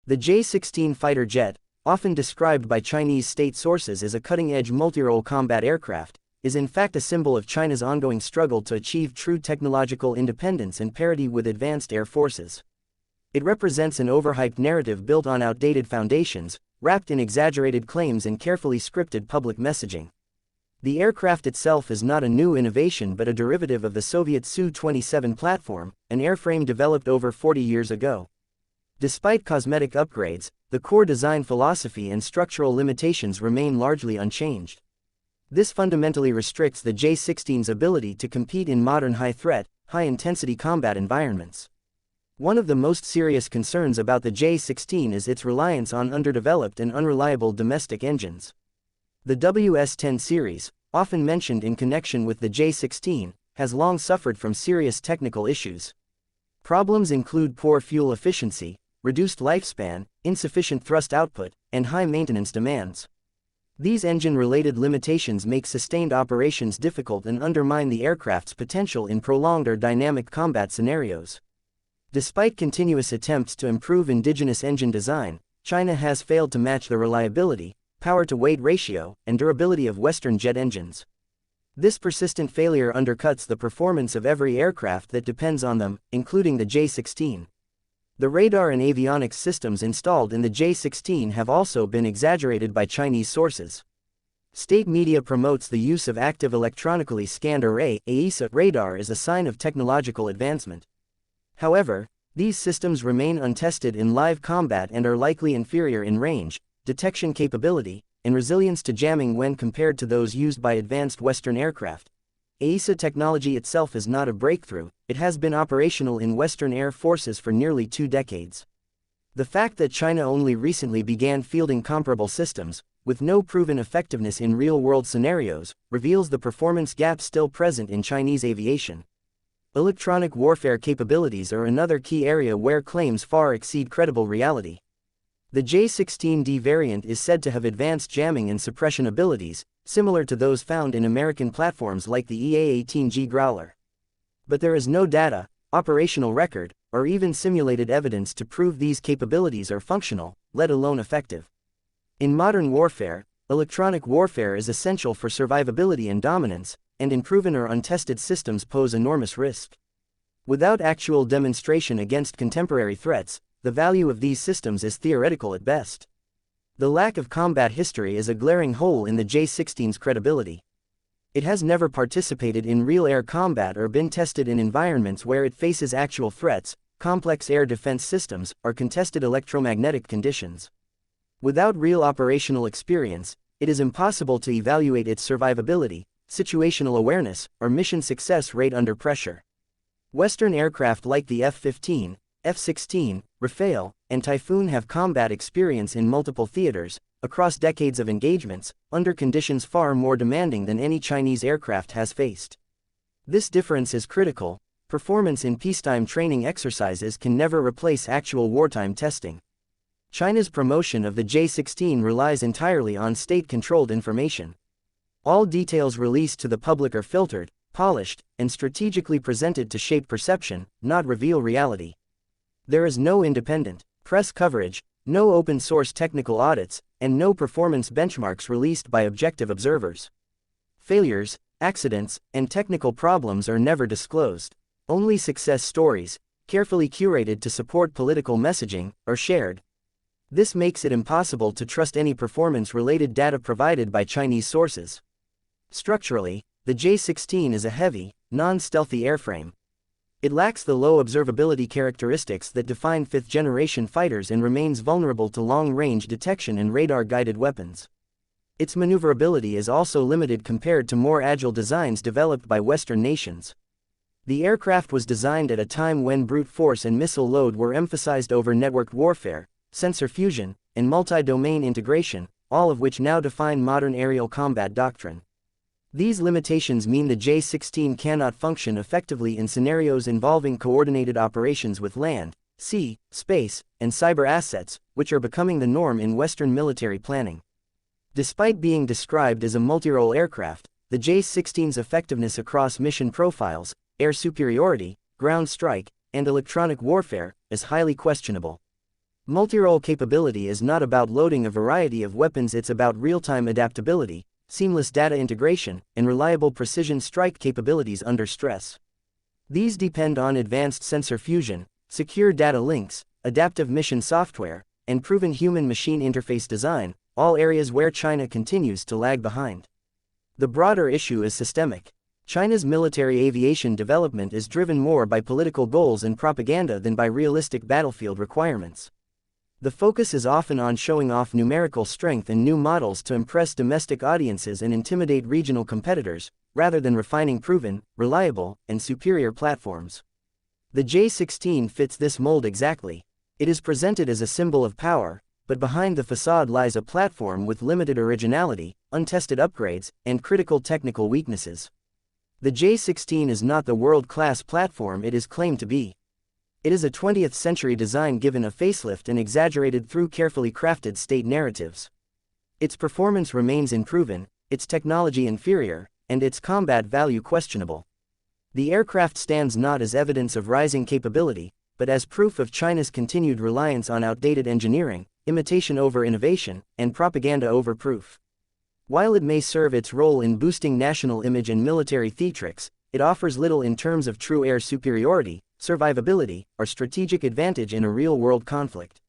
The J-16 fighter jet, often described by Chinese state sources as a cutting-edge multirole combat aircraft, is in fact a symbol of China's ongoing struggle to achieve true technological independence and parity with advanced air forces. It represents an overhyped narrative built on outdated foundations, wrapped in exaggerated claims and carefully scripted public messaging. The aircraft itself is not a new innovation but a derivative of the Soviet Su-27 platform, an airframe developed over 40 years ago. Despite cosmetic upgrades, the core design philosophy and structural limitations remain largely unchanged. This fundamentally restricts the J-16's ability to compete in modern high-threat, high-intensity combat environments. One of the most serious concerns about the J-16 is its reliance on underdeveloped and unreliable domestic engines. The WS-10 series, often mentioned in connection with the J-16, has long suffered from serious technical issues. Problems include poor fuel efficiency, reduced lifespan, insufficient thrust output, and high maintenance demands. These engine-related limitations make sustained operations difficult and undermine the aircraft's potential in prolonged or dynamic combat scenarios. Despite continuous attempts to improve indigenous engine design, China has failed to match the reliability, power-to-weight ratio, and durability of Western jet engines. This persistent failure undercuts the performance of every aircraft that depends on them, including the J-16. The radar and avionics systems installed in the J-16 have also been exaggerated by Chinese sources. State media promotes the use of active electronically scanned array (AESA) radar as a sign of technological advancement. However, these systems remain untested in live combat and are likely inferior in range, detection capability, and resilience to jamming when compared to those used by advanced Western aircraft. AESA technology itself is not a breakthrough, it has been operational in Western air forces for nearly 2 decades. The fact that China only recently began fielding comparable systems, with no proven effectiveness in real-world scenarios, reveals the performance gap still present in Chinese aviation. Electronic warfare capabilities are another key area where claims far exceed credible reality. The J-16D variant is said to have advanced jamming and suppression abilities, similar to those found in American platforms like the EA-18G Growler. But there is no data, operational record, or even simulated evidence to prove these capabilities are functional, let alone effective. In modern warfare, electronic warfare is essential for survivability and dominance, and unproven or untested systems pose enormous risk. Without actual demonstration against contemporary threats, the value of these systems is theoretical at best. The lack of combat history is a glaring hole in the J-16's credibility. It has never participated in real air combat or been tested in environments where it faces actual threats, complex air defense systems, or contested electromagnetic conditions. Without real operational experience, it is impossible to evaluate its survivability, situational awareness, or mission success rate under pressure. Western aircraft like the F-15, F-16, Rafale, and Typhoon have combat experience in multiple theaters, across decades of engagements, under conditions far more demanding than any Chinese aircraft has faced. This difference is critical. Performance in peacetime training exercises can never replace actual wartime testing. China's promotion of the J-16 relies entirely on state-controlled information. All details released to the public are filtered, polished, and strategically presented to shape perception, not reveal reality. There is no independent press coverage, no open-source technical audits, and no performance benchmarks released by objective observers. Failures, accidents, and technical problems are never disclosed. Only success stories, carefully curated to support political messaging, are shared. This makes it impossible to trust any performance-related data provided by Chinese sources. Structurally, the J-16 is a heavy, non-stealthy airframe. It lacks the low observability characteristics that define fifth-generation fighters and remains vulnerable to long-range detection and radar-guided weapons. Its maneuverability is also limited compared to more agile designs developed by Western nations. The aircraft was designed at a time when brute force and missile load were emphasized over networked warfare, sensor fusion, and multi-domain integration, all of which now define modern aerial combat doctrine. These limitations mean the J-16 cannot function effectively in scenarios involving coordinated operations with land, sea, space, and cyber assets, which are becoming the norm in Western military planning. Despite being described as a multirole aircraft, the J-16's effectiveness across mission profiles, air superiority, ground strike, and electronic warfare is highly questionable. Multirole capability is not about loading a variety of weapons, it's about real-time adaptability, seamless data integration, and reliable precision strike capabilities under stress. These depend on advanced sensor fusion, secure data links, adaptive mission software, and proven human-machine interface design, all areas where China continues to lag behind. The broader issue is systemic. China's military aviation development is driven more by political goals and propaganda than by realistic battlefield requirements. The focus is often on showing off numerical strength and new models to impress domestic audiences and intimidate regional competitors, rather than refining proven, reliable, and superior platforms. The J-16 fits this mold exactly. It is presented as a symbol of power, but behind the facade lies a platform with limited originality, untested upgrades, and critical technical weaknesses. The J-16 is not the world-class platform it is claimed to be. It is a 20th-century design given a facelift and exaggerated through carefully crafted state narratives. Its performance remains unproven, its technology inferior, and its combat value questionable. The aircraft stands not as evidence of rising capability, but as proof of China's continued reliance on outdated engineering, imitation over innovation, and propaganda over proof. While it may serve its role in boosting national image and military theatrics, it offers little in terms of true air superiority, survivability, or strategic advantage in a real-world conflict.